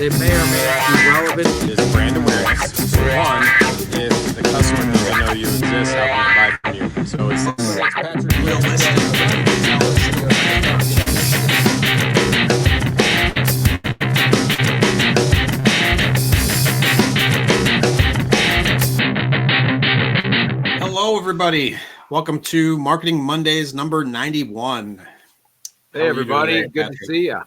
They may or may not be relevant. Is brand awareness. So one, if the customer doesn't know you exist, how can they buy from you? So it's Patric. Hello, everybody. Welcome to Marketing Mondays number 91. Hey, everybody. Today, good Patric? to see you.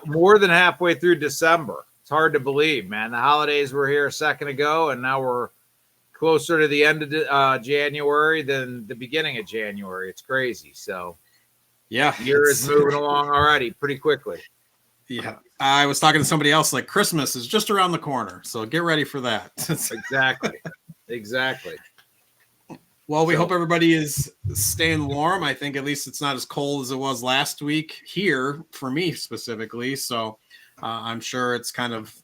More than halfway through December. It's hard to believe, man. The holidays were here a second ago, and now we're closer to the end of January than the beginning of January. It's crazy. So, Yeah, the year is moving along already pretty quickly. Yeah, I was talking to somebody else, like Christmas is just around the corner, so get ready for that. Exactly. Well, we hope everybody is staying warm. I think at least it's not as cold as it was last week here for me specifically. So I'm sure it's kind of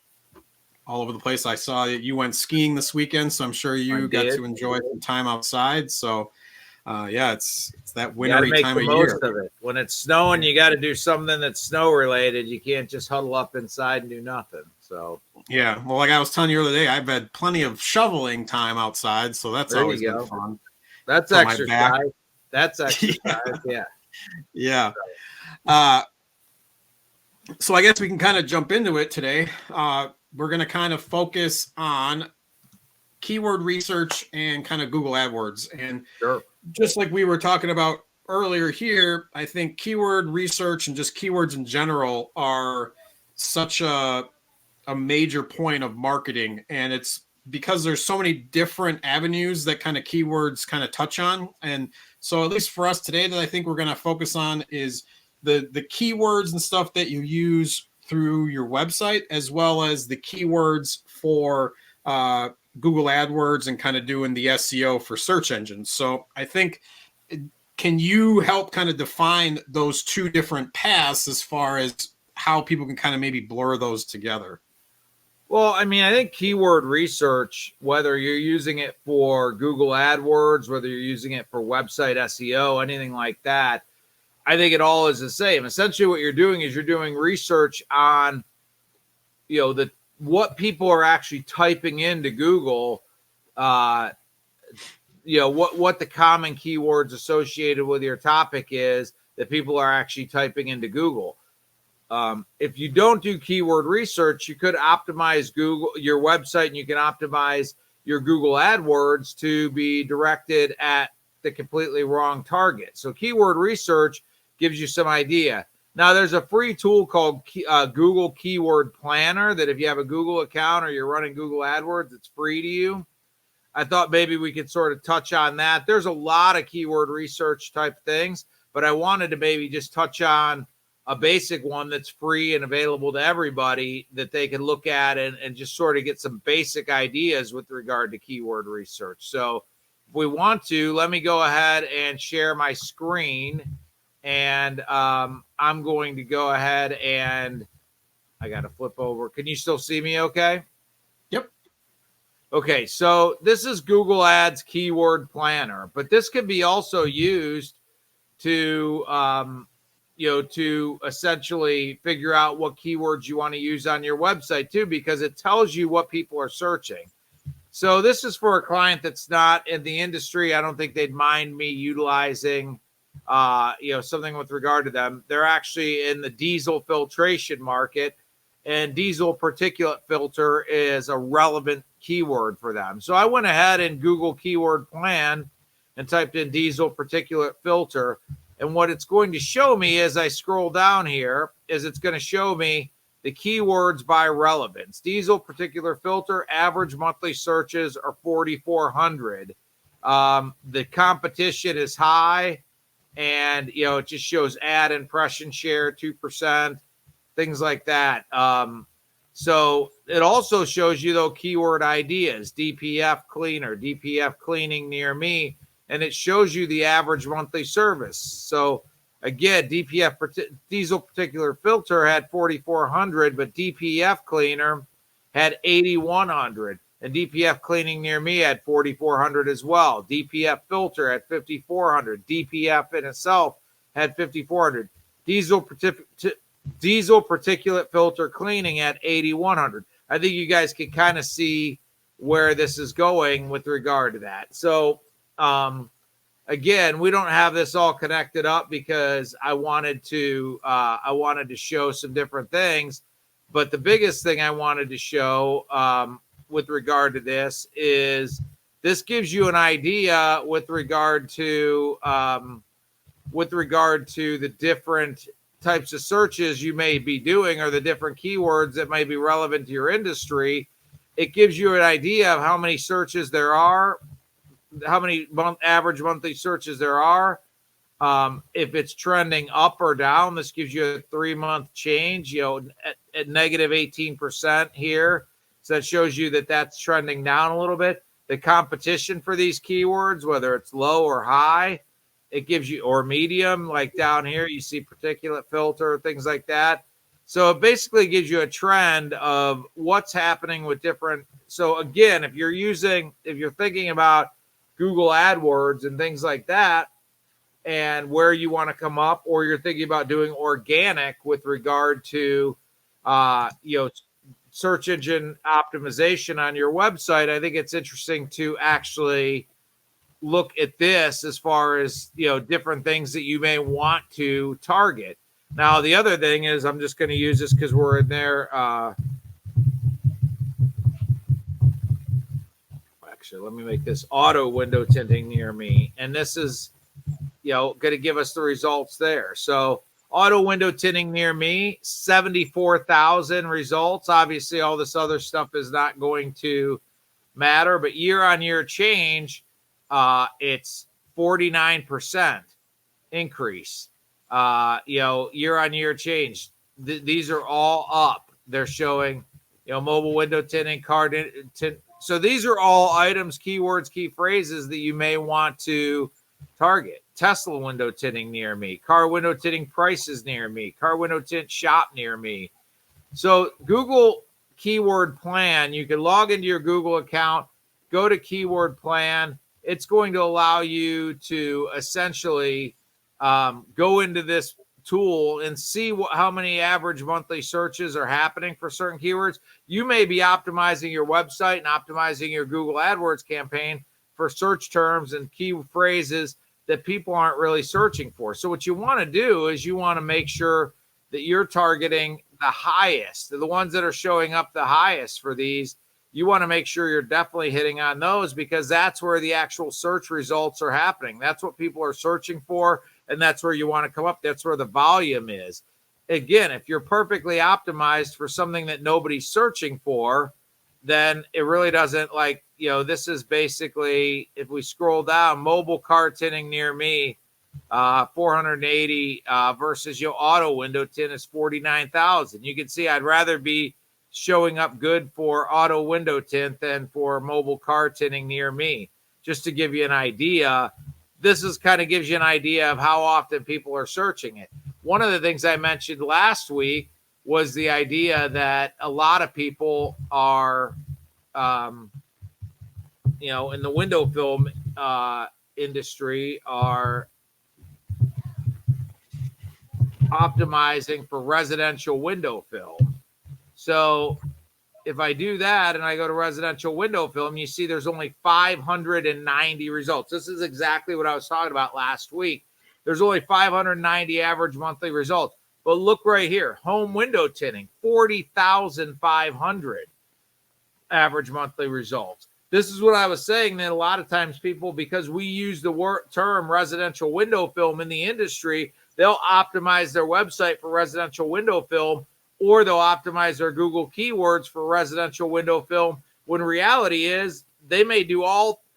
all over the place. I saw that you went skiing this weekend, so I'm sure you got to enjoy some time outside. So it's that wintry time of year. Of it. When it's snowing, you got to do something that's snow related. You can't just huddle up inside and do nothing. So yeah, well, like I was telling you the other day, I've had plenty of shoveling time outside, so that's always been fun. That's exercise. That's exercise. Yeah. So I guess we can kind of jump into it today. We're going to kind of focus on keyword research and kind of Google AdWords. And just like we were talking about earlier here, I think keyword research and just keywords in general are such a major point of marketing. And it's because there's so many different avenues that kind of keywords kind of touch on. And so at least for us today, that I think we're going to focus on is the keywords and stuff that you use through your website, as well as the keywords for Google AdWords and kind of doing the SEO for search engines. So I think, can you help kind of define those two different paths as far as how people can kind of maybe blur those together? Well, I mean, I think keyword research, whether you're using it for Google AdWords, whether you're using it for website SEO, anything like that, I think it all is the same. Essentially, what you're doing is you're doing research on, what people are actually typing into Google, what the common keywords associated with your topic is that people are actually typing into Google. If you don't do keyword research, you could optimize your website, and you can optimize your Google AdWords to be directed at the completely wrong target. So keyword research gives you some idea. Now, there's a free tool called Google Keyword Planner that if you have a Google account or you're running Google AdWords, it's free to you. I thought maybe we could sort of touch on that. There's a lot of keyword research type things, but I wanted to maybe just touch on a basic one that's free and available to everybody that they can look at and just sort of get some basic ideas with regard to keyword research. So if we want to, let me go ahead and share my screen, and I'm going to go ahead and I got to flip over. Can you still see me okay? Yep. Okay, so this is Google Ads Keyword Planner, but this can be also used to to essentially figure out what keywords you want to use on your website too, because it tells you what people are searching. So this is for a client that's not in the industry. I don't think they'd mind me utilizing, something with regard to them. They're actually in the diesel filtration market, and diesel particulate filter is a relevant keyword for them. So I went ahead and Google Keyword Plan and typed in diesel particulate filter. And what it's going to show me as I scroll down here is it's going to show me the keywords by relevance. Diesel particular filter, average monthly searches are 4,400. The competition is high, and, it just shows ad impression share, 2%, things like that. So it also shows you, though, keyword ideas, DPF cleaner, DPF cleaning near me. And it shows you the average monthly service. So again, diesel particular filter had 4,400, but DPF cleaner had 8,100, and DPF cleaning near me had 4,400 as well. DPF filter had 5,400. DPF in itself had 5,400. Diesel diesel particulate filter cleaning at 8,100. I think you guys can kind of see where this is going with regard to that. So, again, we don't have this all connected up because I wanted to show some different things. But the biggest thing I wanted to show with regard to this is this gives you an idea with regard to the different types of searches you may be doing or the different keywords that may be relevant to your industry. It gives you an idea of how many searches there are, how many average monthly searches there are. If it's trending up or down, this gives you a 3-month change, at negative 18% here. So that shows you that that's trending down a little bit. The competition for these keywords, whether it's low or high, it gives you, or medium, like down here, you see particulate filter, things like that. So it basically gives you a trend of what's happening with different. So again, if you're thinking about Google AdWords and things like that, and where you want to come up, or you're thinking about doing organic with regard to, search engine optimization on your website, I think it's interesting to actually look at this as far as, different things that you may want to target. Now, the other thing is, I'm just going to use this because we're in there. Actually, let me make this auto window tinting near me. And this is, going to give us the results there. So auto window tinting near me, 74,000 results. Obviously, all this other stuff is not going to matter, but year-on-year change, it's 49% increase. Year-on-year change. These are all up. They're showing, mobile window tinting, card tint. So these are all items, keywords, key phrases that you may want to target. Tesla window tinting near me, car window tinting prices near me, car window tint shop near me. So Google keyword plan, you can log into your Google account, go to keyword plan. It's going to allow you to essentially go into this tool and see how many average monthly searches are happening for certain keywords. You may be optimizing your website and optimizing your Google AdWords campaign for search terms and key phrases that people aren't really searching for. So what you want to do is you want to make sure that you're targeting the highest, the ones that are showing up the highest for these. You want to make sure you're definitely hitting on those because that's where the actual search results are happening. That's what people are searching for, and that's where you want to come up. That's where the volume is. Again, if you're perfectly optimized for something that nobody's searching for, then it really doesn't, this is basically, if we scroll down, mobile car tinting near me, 480 versus auto window tint is 49,000. You can see I'd rather be showing up good for auto window tint than for mobile car tinting near me. Just to give you an idea, this is kind of gives you an idea of how often people are searching it. One of the things I mentioned last week was the idea that a lot of people are, in the window film industry are optimizing for residential window film. So if I do that and I go to residential window film, you see there's only 590 results. This is exactly what I was talking about last week. There's only 590 average monthly results. But look right here, home window tinting, 40,500 average monthly results. This is what I was saying, that a lot of times people, because we use the term residential window film in the industry, they'll optimize their website for residential window film, or they'll optimize their Google keywords for residential window film, when reality is they may do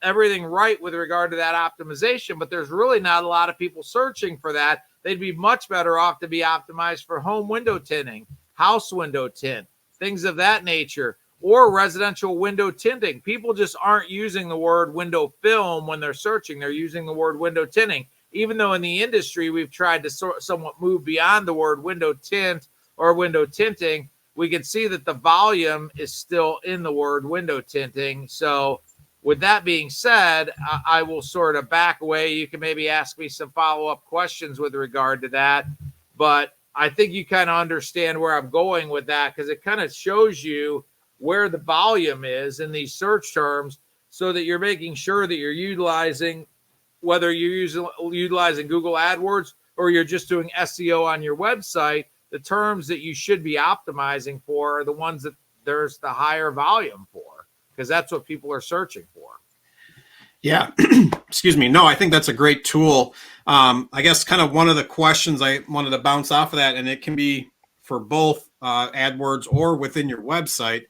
everything right with regard to that optimization, but there's really not a lot of people searching for that. They'd be much better off to be optimized for home window tinting, house window tint, things of that nature, or residential window tinting. People just aren't using the word window film when they're searching. They're using the word window tinting, even though in the industry we've tried to somewhat move beyond the word window tint or window tinting. We can see that the volume is still in the word window tinting. So with that being said, I will sort of back away. You can maybe ask me some follow-up questions with regard to that. But I think you kind of understand where I'm going with that, because it kind of shows you where the volume is in these search terms, so that you're making sure that you're utilizing, whether you're utilizing Google AdWords or you're just doing SEO on your website, the terms that you should be optimizing for are the ones that there's the higher volume for, because that's what people are searching for. Yeah. Excuse me. No, I think that's a great tool. I guess kind of one of the questions I wanted to bounce off of that, and it can be for both AdWords or within your website.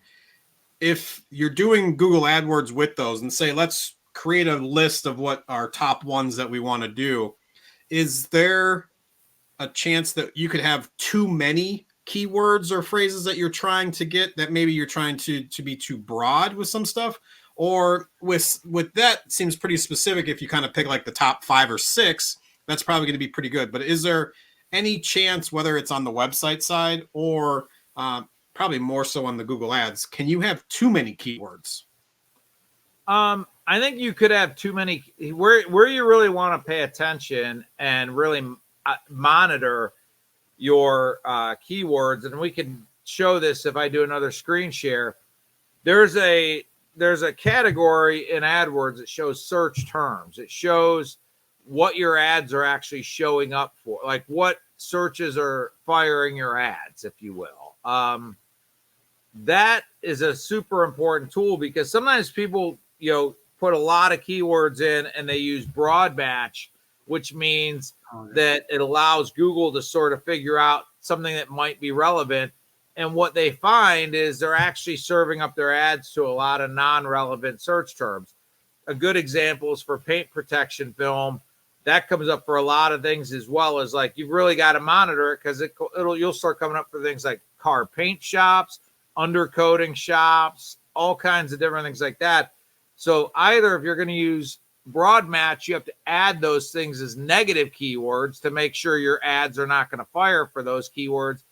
If you're doing Google AdWords with those, and say, let's create a list of what our top ones that we want to do, is there a chance that you could have too many keywords or phrases that you're trying to get, that maybe you're trying to be too broad with some stuff? Or with that seems pretty specific. If you kind of pick like the top 5 or 6, that's probably going to be pretty good. But is there any chance, whether it's on the website side or probably more so on the Google Ads, can you have too many keywords? I think you could have too many. Where you really want to pay attention and really monitor your keywords, and we can show this if I do another screen share. There's a category in AdWords that shows search terms. It shows what your ads are actually showing up for, like what searches are firing your ads, if you will. That is a super important tool, because sometimes people, put a lot of keywords in and they use broad match, which means that it allows Google to sort of figure out something that might be relevant. And what they find is they're actually serving up their ads to a lot of non-relevant search terms. A good example is for paint protection film. That comes up for a lot of things, as well as, like, you've really got to monitor it, because you'll start coming up for things like car paint shops, undercoating shops, all kinds of different things like that. So either if you're going to use broad match, you have to add those things as negative keywords to make sure your ads are not going to fire for those keywords,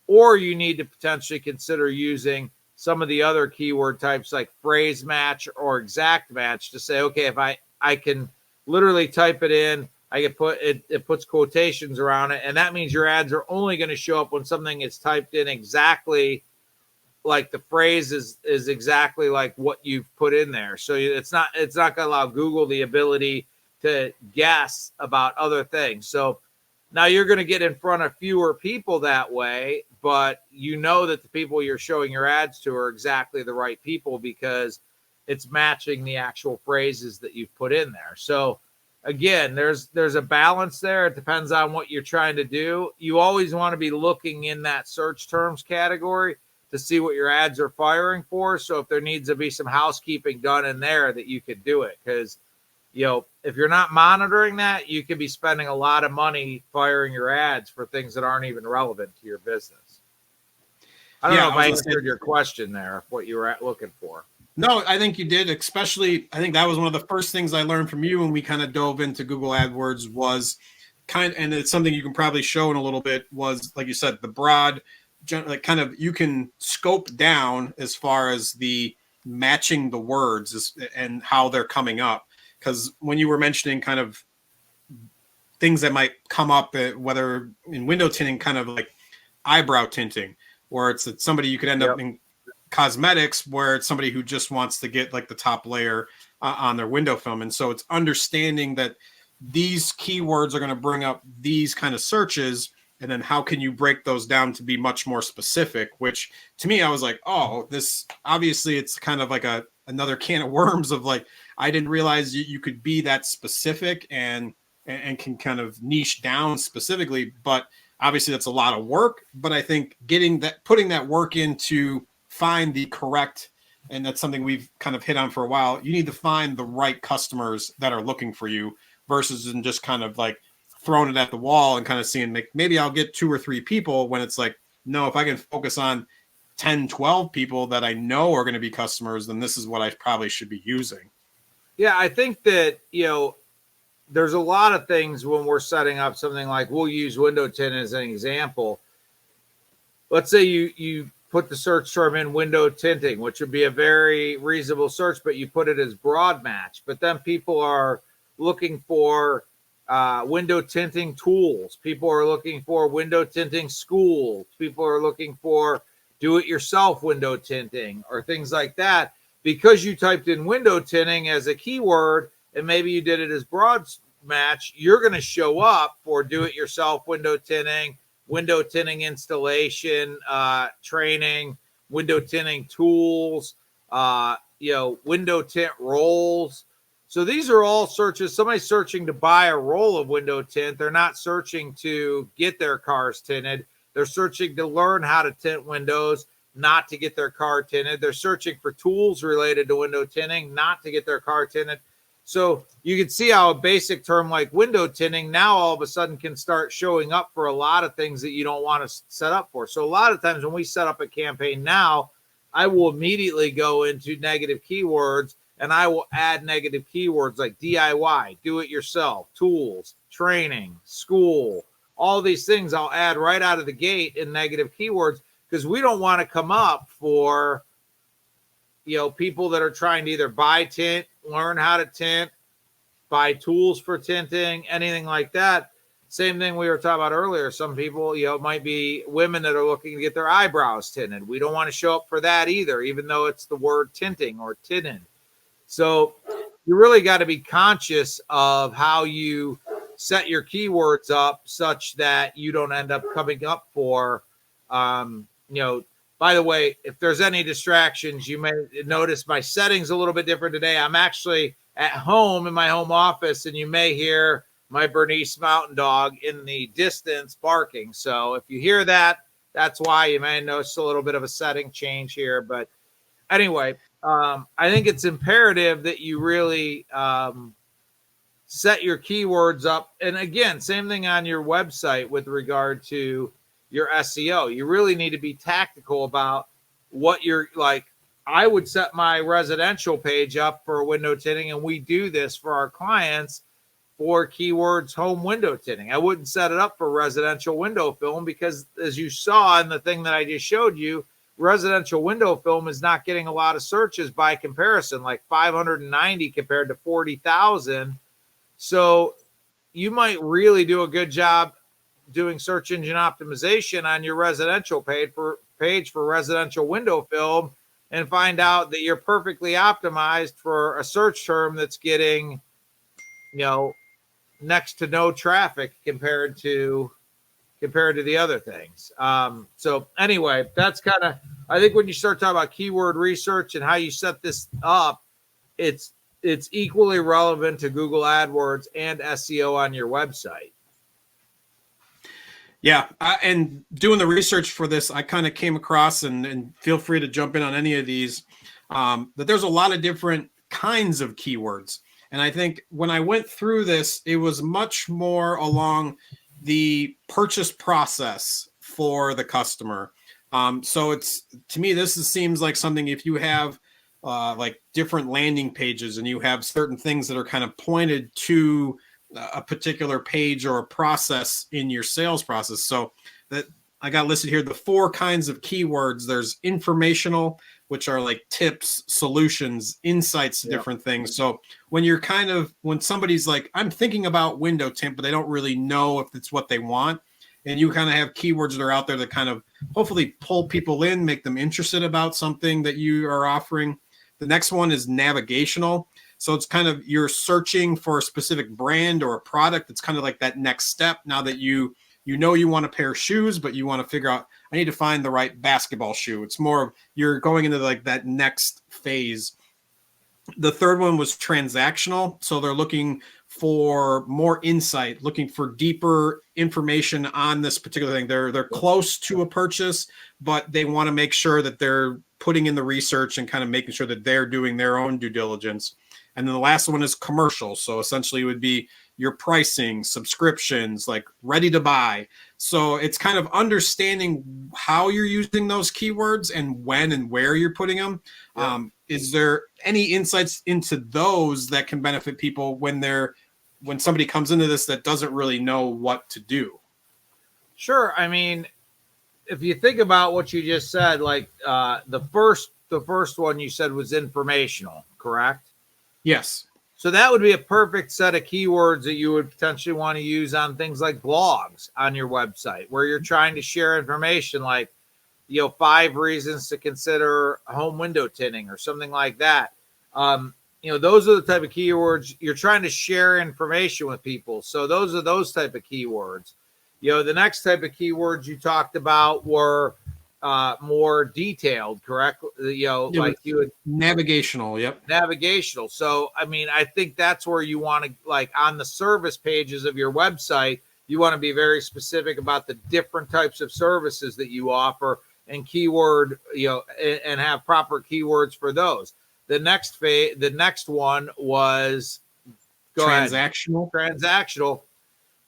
or you need to potentially consider using some of the other keyword types like phrase match or exact match to say, okay, if I can literally type it in, I can put it, it puts quotations around it. And that means your ads are only going to show up when something is typed in exactly like the phrase is exactly like what you've put in there. So it's not going to allow Google the ability to guess about other things. So now you're going to get in front of fewer people that way, but you know that the people you're showing your ads to are exactly the right people, because it's matching the actual phrases that you've put in there. So again, there's a balance there. It depends on what you're trying to do. You always want to be looking in that search terms category to see what your ads are firing for. So if there needs to be some housekeeping done in there, that you could do it. Because, if you're not monitoring that, you could be spending a lot of money firing your ads for things that aren't even relevant to your business. I don't know if I answered your question there, what you were looking for. No, I think you did. Especially, I think that was one of the first things I learned from you when we kind of dove into Google AdWords was and it's something you can probably show in a little bit, was, like you said, the broad, like, kind of, you can scope down as far as the matching the words and how they're coming up. Because when you were mentioning kind of things that might come up, whether in window tinting, kind of like eyebrow tinting, or it's somebody you could end up in cosmetics, where it's somebody who just wants to get like the top layer on their window film. And so it's understanding that these keywords are going to bring up these kind of searches, and then how can you break those down to be much more specific, which to me, I was like, oh, this obviously it's kind of like another can of worms of, like, I didn't realize you could be that specific and can kind of niche down specifically, but obviously that's a lot of work. But I think putting that work in to find the correct, and that's something we've kind of hit on for a while, you need to find the right customers that are looking for you, versus just kind of like throwing it at the wall and kind of seeing, maybe I'll get 2 or 3 people, when it's like, no, if I can focus on 10, 12 people that I know are going to be customers, then this is what I probably should be using. Yeah, I think that, there's a lot of things when we're setting up something like, we'll use window tint as an example. Let's say you put the search term in window tinting, which would be a very reasonable search, but you put it as broad match. But then people are looking for window tinting tools. People are looking for window tinting schools. People are looking for do-it-yourself window tinting or things like that. Because you typed in window tinting as a keyword and maybe you did it as broad match, you're going to show up for do-it-yourself window tinting installation, training, window tinting tools, window tint rolls. So these are all searches. Somebody's searching to buy a roll of window tint. They're not searching to get their cars tinted. They're searching to learn how to tint windows, not to get their car tinted. They're searching for tools related to window tinting, not to get their car tinted. So you can see how a basic term like window tinting now all of a sudden can start showing up for a lot of things that you don't want to set up for. So a lot of times when we set up a campaign now, I will immediately go into negative keywords and I will add negative keywords like DIY, do it yourself, tools, training, school, all these things I'll add right out of the gate in negative keywords because we don't want to come up for, people that are trying to either buy tint, learn how to tint, buy tools for tinting, anything like that. Same thing we were talking about earlier. Some people, it might be women that are looking to get their eyebrows tinted. We don't want to show up for that either, even though it's the word tinting or tinted. So you really got to be conscious of how you set your keywords up such that you don't end up coming up for, by the way, if there's any distractions, you may notice my settings a little bit different today. I'm actually at home in my home office, and you may hear my Bernese Mountain Dog in the distance barking. So if you hear that, that's why you may notice a little bit of a setting change here. But anyway, I think it's imperative that you really set your keywords up. And again, same thing on your website with regard to your SEO. You really need to be tactical about what you're like. I would set my residential page up for window tinting, and we do this for our clients for keywords home window tinting. I wouldn't set it up for residential window film because, as you saw in the thing that I just showed you, residential window film is not getting a lot of searches by comparison, like 590 compared to 40,000. So you might really do a good job doing search engine optimization on your residential page for residential window film and find out that you're perfectly optimized for a search term that's getting, next to no traffic compared to the other things. So anyway, that's kind of, I think when you start talking about keyword research and how you set this up, it's equally relevant to Google AdWords and SEO on your website. Yeah, and doing the research for this, I kind of came across, and feel free to jump in on any of these, that there's a lot of different kinds of keywords. And I think when I went through this, it was much more along the purchase process for the customer. So to me, seems like something, if you have like different landing pages and you have certain things that are kind of pointed to a particular page or a process in your sales process. So that I got listed here, the 4 kinds of keywords. There's informational, which are like tips, solutions, insights to different things. So when somebody's like, I'm thinking about window tint, but they don't really know if it's what they want. And you kind of have keywords that are out there that kind of hopefully pull people in, make them interested about something that you are offering. The next one is navigational. So it's kind of, you're searching for a specific brand or a product. It's kind of like that next step. Now that you want a pair of shoes, but you want to figure out, I need to find the right basketball shoe. It's more of, you're going into like that next phase. The third one was transactional. So they're looking for more insight, looking for deeper information on this particular thing. They're close to a purchase, but they want to make sure that they're putting in the research and kind of making sure that they're doing their own due diligence. And then the last one is commercial. So essentially it would be your pricing, subscriptions, like ready to buy. So it's kind of understanding how you're using those keywords and when and where you're putting them. Yeah. Is there any insights into those that can benefit people when somebody comes into this that doesn't really know what to do? Sure. I mean, if you think about what you just said, like the first one you said was informational, correct? Yes. So that would be a perfect set of keywords that you would potentially want to use on things like blogs on your website, where you're trying to share information like, 5 reasons to consider home window tinting or something like that. Those are the type of keywords you're trying to share information with people. So those are those type of keywords. The next type of keywords you talked about were more detailed, correct? Like you would navigational. Yep. Navigational. So, I think that's where you want to, like, on the service pages of your website, you want to be very specific about the different types of services that you offer and keyword, and have proper keywords for those. The next one was transactional.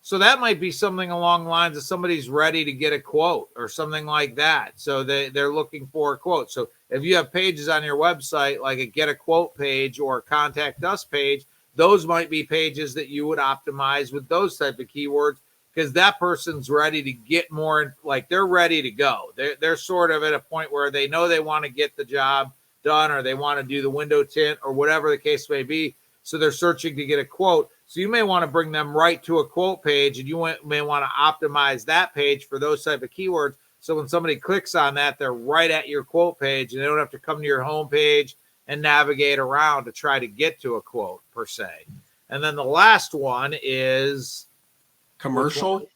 So that might be something along the lines of somebody's ready to get a quote or something like that. So they're looking for a quote. So if you have pages on your website, like a get a quote page or a contact us page, those might be pages that you would optimize with those type of keywords, because that person's ready to get more, like they're ready to go. They're sort of at a point where they know they want to get the job done, or they want to do the window tint or whatever the case may be. So they're searching to get a quote. So you may want to bring them right to a quote page, and you may want to optimize that page for those type of keywords. So when somebody clicks on that, they're right at your quote page, and they don't have to come to your home page and navigate around to try to get to a quote per se. And then the last one is commercial.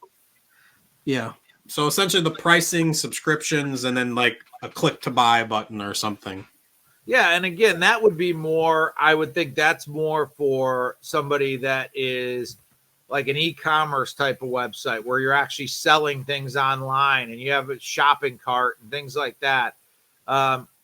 Yeah. So essentially the pricing, subscriptions, and then like a click to buy button or something. Yeah, and again, that would be more, I would think that's more for somebody that is like an e-commerce type of website where you're actually selling things online and you have a shopping cart and things like that.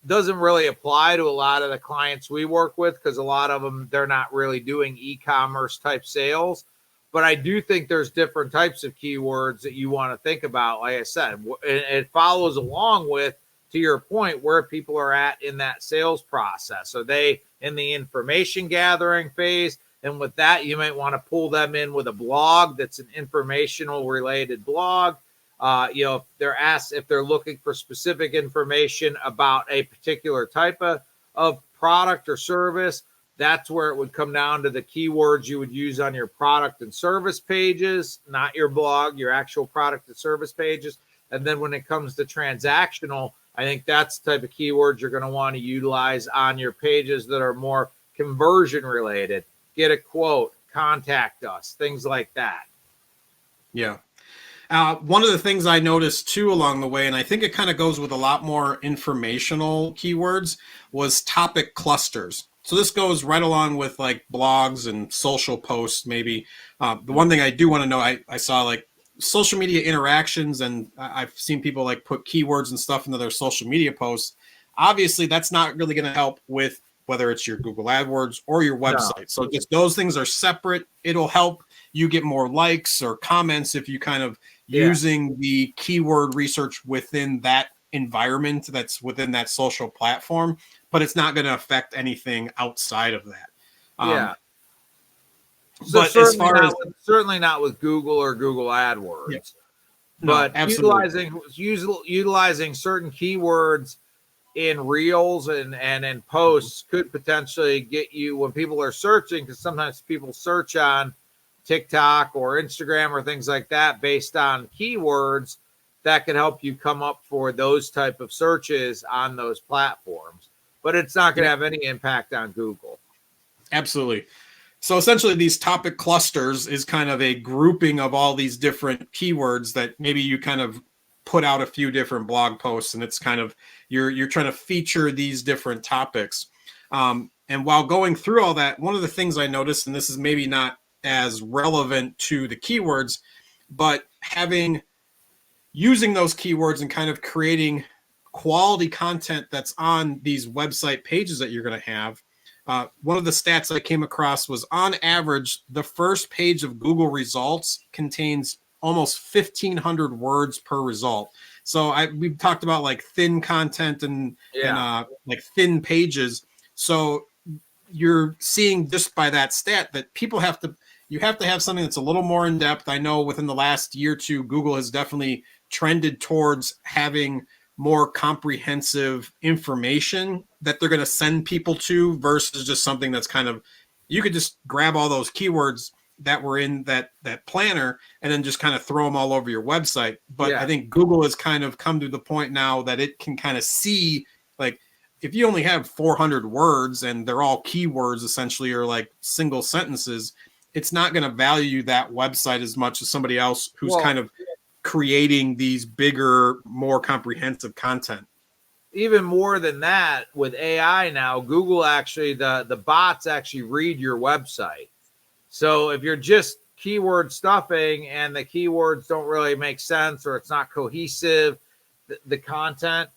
Doesn't really apply to a lot of the clients we work with, because a lot of them, they're not really doing e-commerce type sales. But I do think there's different types of keywords that you want to think about. Like I said, it follows along with, to your point, where people are at in that sales process. Are they in the information gathering phase? And with that, you might want to pull them in with a blog that's an informational related blog. If they're asked, if they're looking for specific information about a particular type of product or service, that's where it would come down to the keywords you would use on your product and service pages, not your blog, your actual product and service pages. And then when it comes to transactional, I think that's the type of keywords you're going to want to utilize on your pages that are more conversion related. Get a quote, contact us, things like that. Yeah. One of the things I noticed too along the way, and I think it kind of goes with a lot more informational keywords, was topic clusters. So this goes right along with like blogs and social posts, maybe. The one thing I do want to know, I saw like social media interactions, and I've seen people like put keywords and stuff into their social media posts. Obviously, that's not really going to help with whether it's your Google AdWords or your website. No. So just those things are separate. It'll help you get more likes or comments if you kind of using the keyword research within that environment that's within that social platform, but it's not going to affect anything outside of that. So but as far as certainly not with Google or Google AdWords, but utilizing certain keywords in reels and in posts could potentially get you, when people are searching, because sometimes people search on TikTok or Instagram or things like that based on keywords, that could help you come up for those type of searches on those platforms. But it's not going to have any impact on Google. Absolutely. So essentially these topic clusters is kind of a grouping of all these different keywords that maybe you kind of put out a few different blog posts, and it's kind of you're trying to feature these different topics. And while going through all that, one of the things I noticed, and this is maybe not as relevant to the keywords, but using those keywords and kind of creating quality content that's on these website pages that you're going to have. One of the stats I came across was, on average, the first page of Google results contains almost 1,500 words per result. So we've talked about like thin content and like thin pages. So you're seeing just by that stat that you have to have something that's a little more in depth. I know within the last year or two, Google has definitely trended towards having more comprehensive information that they're going to send people to versus just something that's kind of you could just grab all those keywords that were in that planner and then just kind of throw them all over your website. But I think Google has kind of come to the point now that it can kind of see, like, if you only have 400 words and they're all keywords essentially, or like single sentences, it's not going to value that website as much as somebody else who's kind of creating these bigger, more comprehensive content. Even more than that, with AI now, Google actually, the bots actually read your website. So if you're just keyword stuffing and the keywords don't really make sense, or it's not cohesive, the content,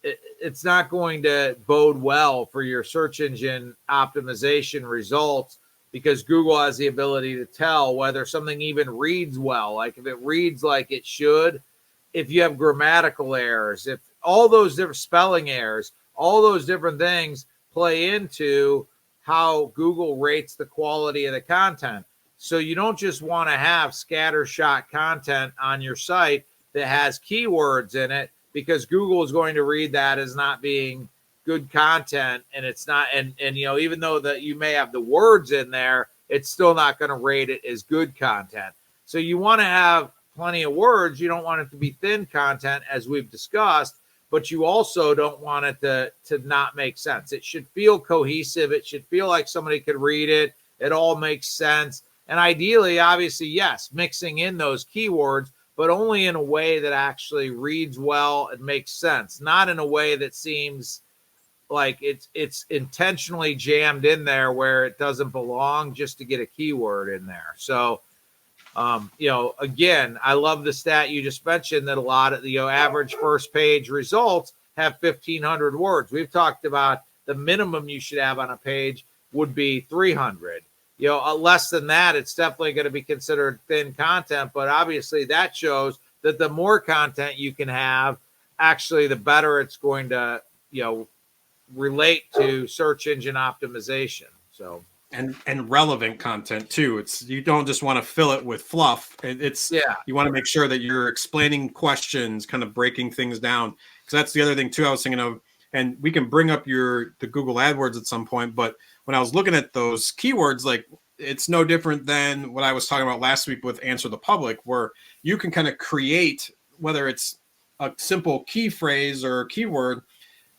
it's not going to bode well for your search engine optimization results, because Google has the ability to tell whether something even reads well. Like if it reads like it should, if you have grammatical errors, if all those different spelling errors, all those different things play into how Google rates the quality of the content. So you don't just want to have scattershot content on your site that has keywords in it, because Google is going to read that as not being good content. And it's not, and you know, even though that you may have the words in there, it's still not going to rate it as good content. So you want to have plenty of words. You don't want it to be thin content, as we've discussed, but you also don't want it to not make sense. It should feel cohesive. It should feel like somebody could read it. It all makes sense. And ideally, obviously, yes, mixing in those keywords, but only in a way that actually reads well and makes sense, not in a way that seems like it's intentionally jammed in there where it doesn't belong just to get a keyword in there. So, you know, again, I love the stat you just mentioned that a lot of the average first page results have 1,500 words. We've talked about the minimum you should have on a page would be 300. You know, less than that, it's definitely going to be considered thin content. But obviously, that shows that the more content you can have, actually, the better it's going to, you know, relate to search engine optimization. So. And relevant content too. It's, you don't just want to fill it with fluff. It's you want to make sure that you're explaining questions, kind of breaking things down. Because that's the other thing too I was thinking of. And we can bring up the Google AdWords at some point. But when I was looking at those keywords, like, it's no different than what I was talking about last week with Answer the Public, where you can kind of create, whether it's a simple key phrase or keyword,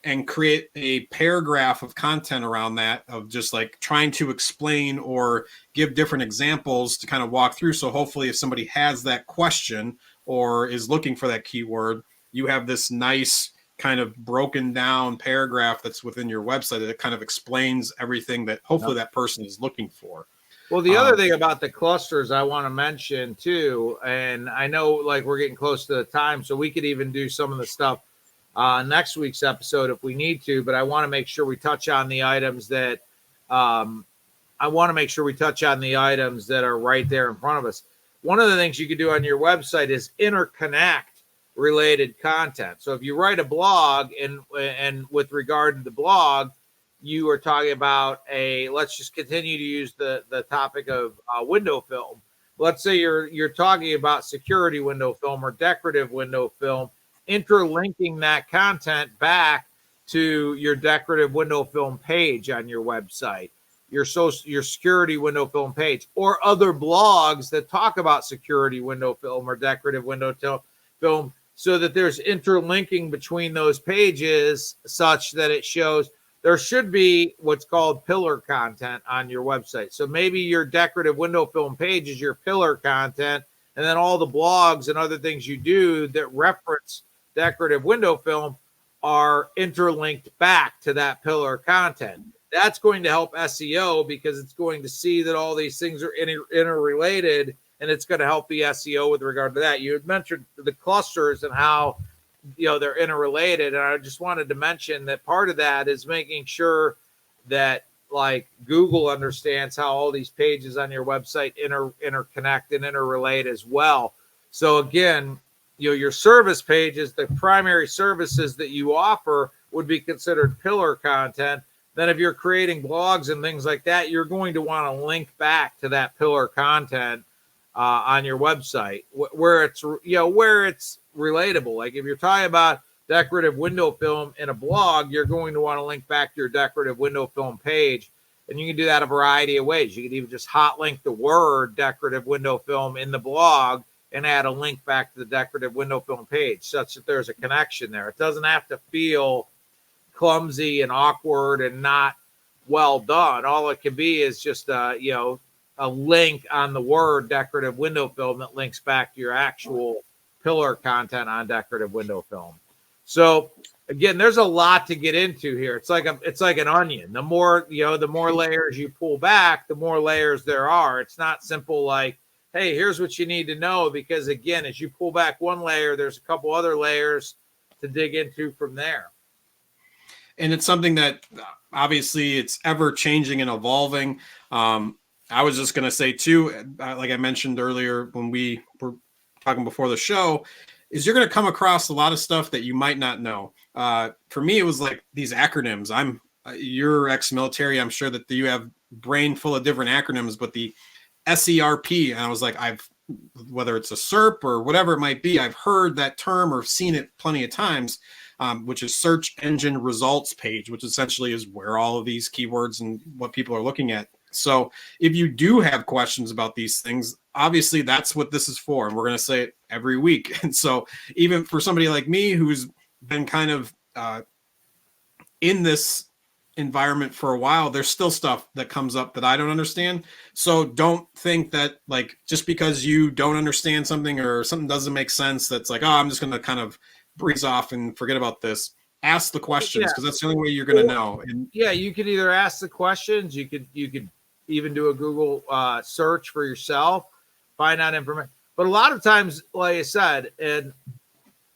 and create a paragraph of content around that, of just like trying to explain or give different examples to kind of walk through. So hopefully if somebody has that question or is looking for that keyword, you have this nice kind of broken down paragraph that's within your website that kind of explains everything that hopefully that person is looking for. Well, the other thing about the clusters I want to mention too, and I know like we're getting close to the time, so we could even do some of the stuff next week's episode if we need to, but I want to make sure we touch on the items that are right there in front of us. One of the things you could do on your website is interconnect related content. So if you write a blog and with regard to the blog, you are talking about let's just continue to use the topic of window film. Let's say you're talking about security window film or decorative window film, interlinking that content back to your decorative window film page on your website, your security window film page, or other blogs that talk about security window film or decorative window film, so that there's interlinking between those pages such that it shows there should be what's called pillar content on your website. So maybe your decorative window film page is your pillar content, and then all the blogs and other things you do that reference decorative window film are interlinked back to that pillar content. That's going to help SEO because it's going to see that all these things are interrelated, and it's going to help the SEO with regard to that. You had mentioned the clusters and how, you know, they're interrelated, and I just wanted to mention that part of that is making sure that like Google understands how all these pages on your website interconnect and interrelate as well. So again, you know, your service pages, the primary services that you offer would be considered pillar content. Then if you're creating blogs and things like that, you're going to want to link back to that pillar content on your website where it's, you know, where it's relatable. Like if you're talking about decorative window film in a blog, you're going to want to link back to your decorative window film page. And you can do that a variety of ways. You can even just hot link the word decorative window film in the blog and add a link back to the decorative window film page such that there's a connection there. It doesn't have to feel clumsy and awkward and not well done. All it can be is just a link on the word decorative window film that links back to your actual pillar content on decorative window film. So again, there's a lot to get into here. It's like an onion. The more layers you pull back, the more layers there are. It's not simple like, hey, here's what you need to know, because again, as you pull back one layer, there's a couple other layers to dig into from there. And it's something that obviously it's ever changing and evolving. I was just going to say too, like I mentioned earlier when we were talking before the show, is you're going to come across a lot of stuff that you might not know. For me, it was like these acronyms. You're ex-military. I'm sure that you have brain full of different acronyms, but the SERP, and I was like, whether it's a SERP or whatever it might be, I've heard that term or seen it plenty of times, which is search engine results page, which essentially is where all of these keywords and what people are looking at. So if you do have questions about these things, obviously that's what this is for. And we're going to say it every week. And so even for somebody like me, who's been kind of in this environment for a while, there's still stuff that comes up that I don't understand. So don't think that like, just because you don't understand something or something doesn't make sense, that's like, oh, I'm just going to kind of breeze off and forget about this. Ask the questions, because that's the only way you're going to know. And yeah, you could either ask the questions, you could even do a Google search for yourself, find out information. But a lot of times, like I said, and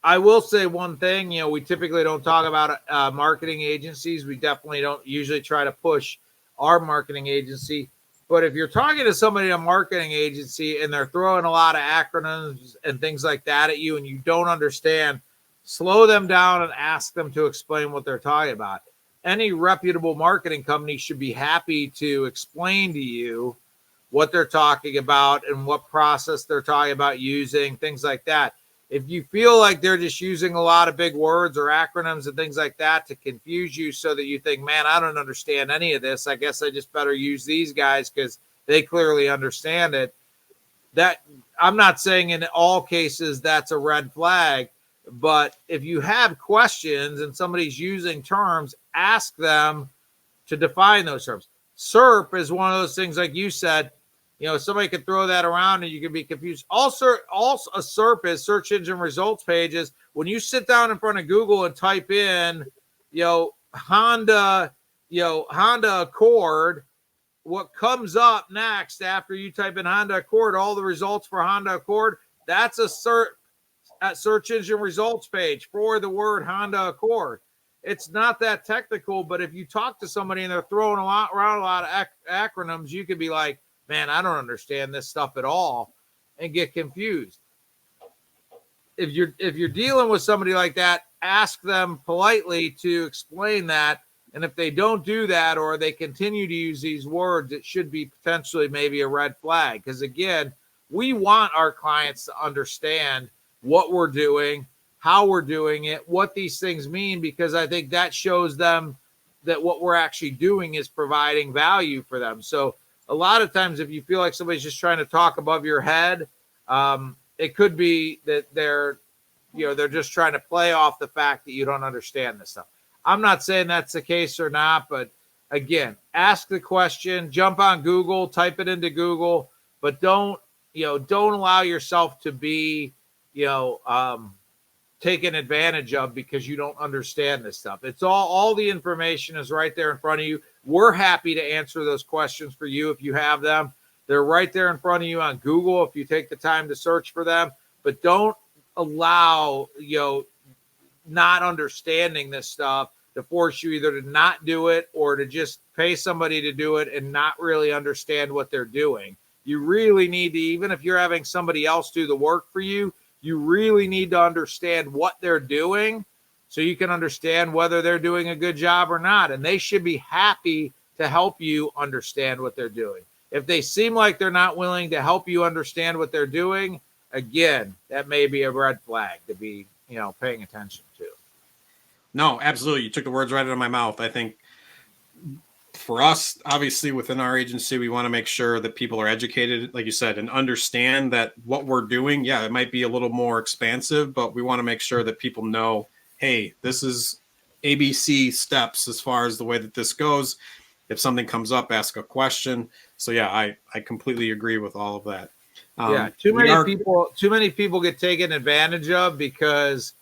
I will say one thing, we typically don't talk about marketing agencies. We definitely don't usually try to push our marketing agency. But if you're talking to somebody in a marketing agency and they're throwing a lot of acronyms and things like that at you and you don't understand, slow them down and ask them to explain what they're talking about. Any reputable marketing company should be happy to explain to you what they're talking about and what process they're talking about using, things like that. If you feel like they're just using a lot of big words or acronyms and things like that to confuse you so that you think, man, I don't understand any of this, I guess I just better use these guys because they clearly understand it. That I'm not saying in all cases that's a red flag, but if you have questions and somebody's using terms, ask them to define those terms. SERP is one of those things, like you said, somebody could throw that around and you could be confused. Also a SERP is search engine results pages. When you sit down in front of Google and type in, Honda Accord, what comes up next after you type in Honda Accord, all the results for Honda Accord, that's a search engine results page for the word Honda Accord. It's not that technical, but if you talk to somebody and they're throwing around a lot of acronyms, you could be like, man, I don't understand this stuff at all, and get confused. If you're dealing with somebody like that, ask them politely to explain that. And if they don't do that, or they continue to use these words, it should be potentially maybe a red flag. Because again, we want our clients to understand what we're doing, how we're doing it, what these things mean, because I think that shows them that what we're actually doing is providing value for them. So a lot of times, if you feel like somebody's just trying to talk above your head, it could be that they're just trying to play off the fact that you don't understand this stuff. I'm not saying that's the case or not, but again, ask the question, jump on Google, type it into Google, but don't allow yourself to be, taken advantage of because you don't understand this stuff. It's all the information is right there in front of you. We're happy to answer those questions for you if you have them. They're right there in front of you on Google if you take the time to search for them. But don't allow, not understanding this stuff to force you either to not do it or to just pay somebody to do it and not really understand what they're doing. You really need to, even if you're having somebody else do the work for you, you really need to understand what they're doing so you can understand whether they're doing a good job or not. And they should be happy to help you understand what they're doing. If they seem like they're not willing to help you understand what they're doing, again, that may be a red flag to be, paying attention to. No, absolutely. You took the words right out of my mouth. I think for us, obviously within our agency, we want to make sure that people are educated, like you said, and understand that what we're doing, yeah, it might be a little more expansive, but we want to make sure that people know, hey, this is ABC steps as far as the way that this goes. If something comes up, ask a question. So yeah, I completely agree with all of that. Yeah, too many people get taken advantage of because,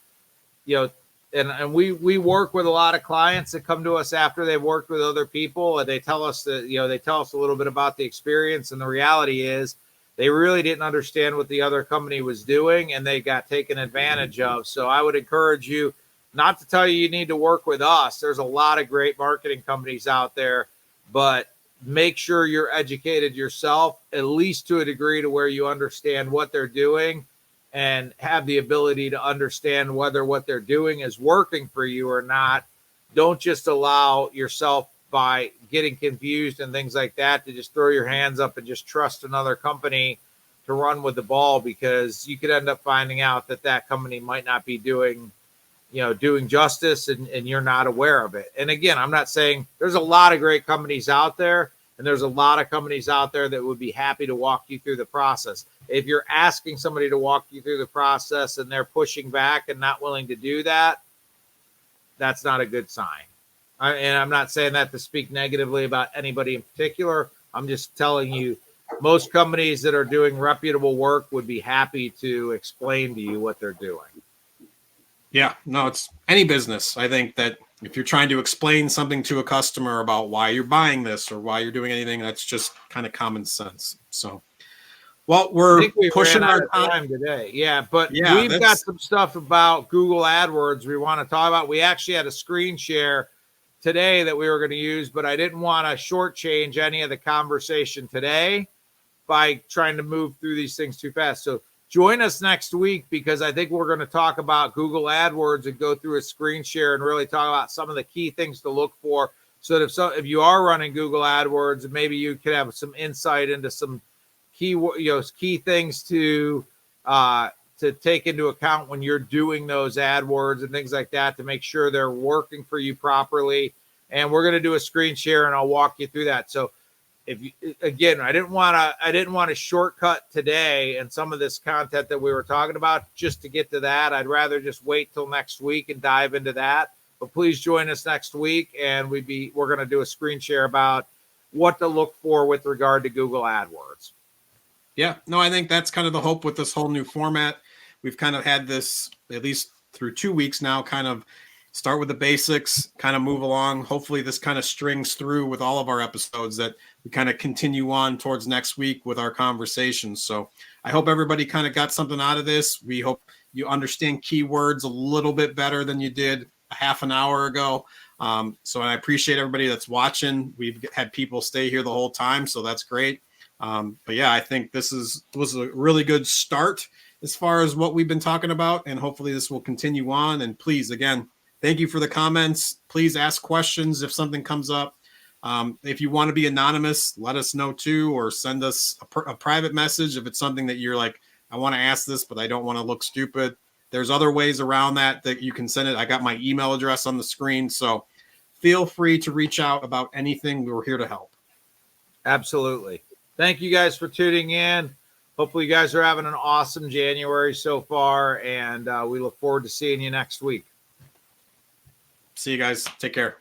you know, and we work with a lot of clients that come to us after they've worked with other people, and they tell us that, they tell us a little bit about the experience, and the reality is they really didn't understand what the other company was doing, and they got taken advantage of. So I would encourage you not to tell you need to work with us. There's a lot of great marketing companies out there, but make sure you're educated yourself, at least to a degree to where you understand what they're doing and have the ability to understand whether what they're doing is working for you or not. Don't just allow yourself, by getting confused and things like that, to just throw your hands up and just trust another company to run with the ball, because you could end up finding out that that company might not be doing justice, and you're not aware of it. And again, I'm not saying, there's a lot of great companies out there, and there's a lot of companies out there that would be happy to walk you through the process. If you're asking somebody to walk you through the process and they're pushing back and not willing to do that, that's not a good sign. And I'm not saying that to speak negatively about anybody in particular. I'm just telling you, most companies that are doing reputable work would be happy to explain to you what they're doing. Yeah, no, it's any business. I think that if you're trying to explain something to a customer about why you're buying this or why you're doing anything, that's just kind of common sense. So, well, we're pushing our time today. Yeah, but we've got some stuff about Google AdWords we want to talk about. We actually had a screen share today that we were going to use, but I didn't want to shortchange any of the conversation today by trying to move through these things too fast. So join us next week, because I think we're going to talk about Google AdWords and go through a screen share and really talk about some of the key things to look for, so that if you are running Google AdWords, maybe you could have some insight into some key things to take into account when you're doing those AdWords and things like that, to make sure they're working for you properly. And we're going to do a screen share, and I'll walk you through that. So again, I didn't want to shortcut today and some of this content that we were talking about just to get to that. I'd rather just wait till next week and dive into that. But please join us next week, and we're going to do a screen share about what to look for with regard to Google AdWords. Yeah, no, I think that's kind of the hope with this whole new format. We've kind of had this, at least through 2 weeks now, kind of start with the basics, kind of move along. Hopefully this kind of strings through with all of our episodes, that we kind of continue on towards next week with our conversations. So I hope everybody kind of got something out of this. We hope you understand keywords a little bit better than you did a half an hour ago. So I appreciate everybody that's watching. We've had people stay here the whole time, so that's great. But yeah, I think this was a really good start as far as what we've been talking about, and hopefully this will continue on. And please, again, thank you for the comments. Please ask questions if something comes up. If you want to be anonymous, let us know too, or send us a private message if it's something that you're like, I want to ask this, but I don't want to look stupid. There's other ways around that you can send it. I got my email address on the screen, so feel free to reach out about anything. We're here to help. Absolutely. Thank you guys for tuning in. Hopefully you guys are having an awesome January so far, and we look forward to seeing you next week. See you guys. Take care.